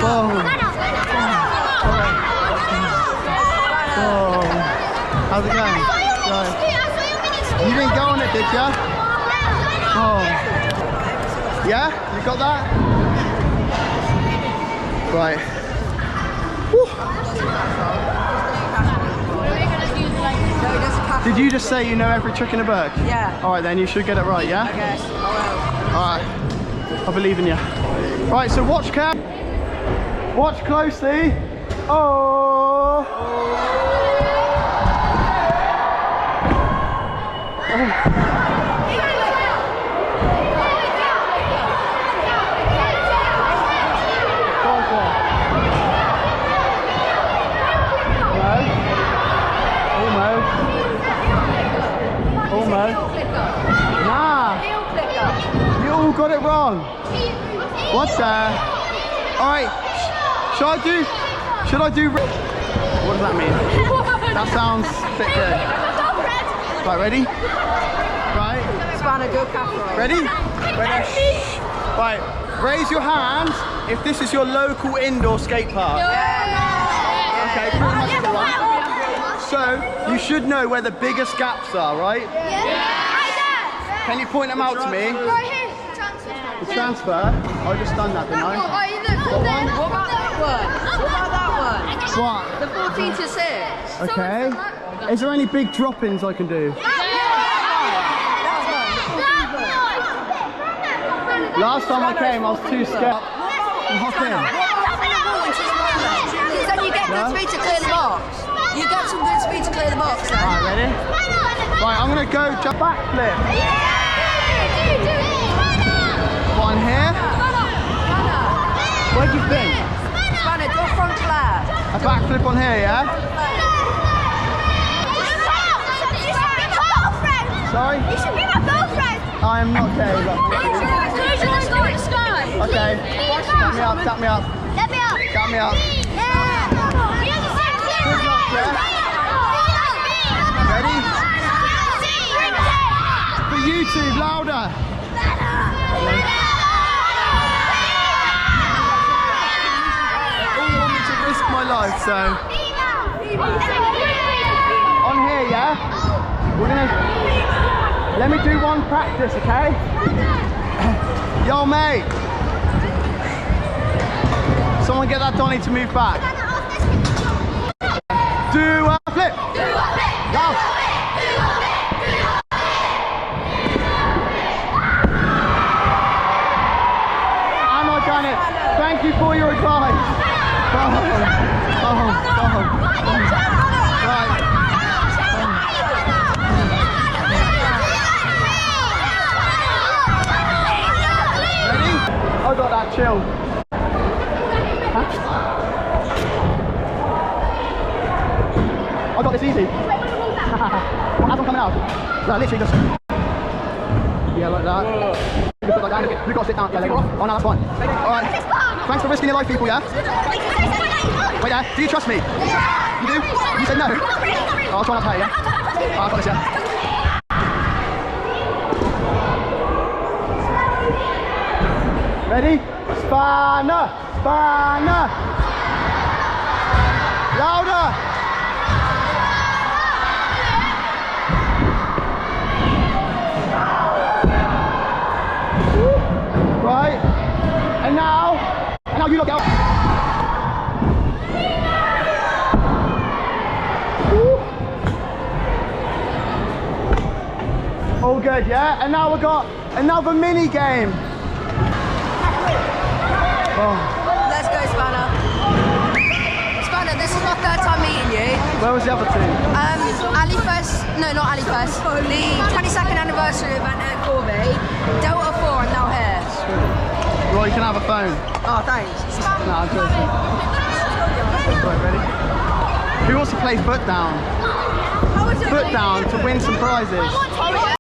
Oh. How's it going? You didn't go on it, did ya? Oh. Yeah? You got that? Right. Woo. Did you just say you know every trick in the book? Yeah. Alright then, you should get it right, yeah? Okay, I will. Alright. I believe in you. Right, so watch Cam. Watch closely. Oh. Nah. You all got it wrong. What's that? Alright. Should I do? What does that mean? That sounds a bit good. Right, ready? Right. Spanner, do a casserole. Ready? Ready? Right. Raise your hands if this is your local indoor skate park. Okay, pretty much everyone. So, you should know where the biggest gaps are, right? Can you point them out to me? The transfer? I just done that, didn't I? What about that one? What? The 14 to 6. Okay. Is there any big drop-ins I can do? Last time I came, I was too scared. Hop in. Then you get good speed to clear the box. You get some good speed to clear the box. Alright, ready? Right, I'm gonna go jump backflip. One here. What do you think? Spanner, do a front flare. A backflip on here, yeah? Sorry? You should be my girlfriend. I am not gay. Okay. Tap me up, tap me up. Let me up. Tap me up. Yeah. Good luck, yeah? Ready? For YouTube, louder. All want me to risk my life, so. On here, yeah? We're gonna. Let me do one practice, okay? Yo, mate. Someone get that Donny to move back. Do a flip. Go. And I done it. Thank you for your advice. Right. Ready? I got that chill. Huh? I got this easy. What, as I'm coming out? No, literally just. Yeah, like that. You can put like that. You've got to sit down. Yeah, oh no, that's fine. Alright. Thanks for risking your life, people, yeah? Wait there, do you trust me? You do? You said no? Oh, I'll try not to hurt you, yeah? Oh, I've got this, yeah? Ready? Spanner! Spanner! Louder! Right, and now you look out. All good, yeah? And now we've got another mini game. Oh. Let's go, Spanner. Spanner, this is my third time meeting you. Where was the other two? Ali First, no, not Ali First. The 22nd anniversary event at Corby, Delta 4 and now here. Well, you can have a phone. Oh, thanks. No, I'm joking. Right, ready? Who wants to play foot down? Foot down to win some prizes.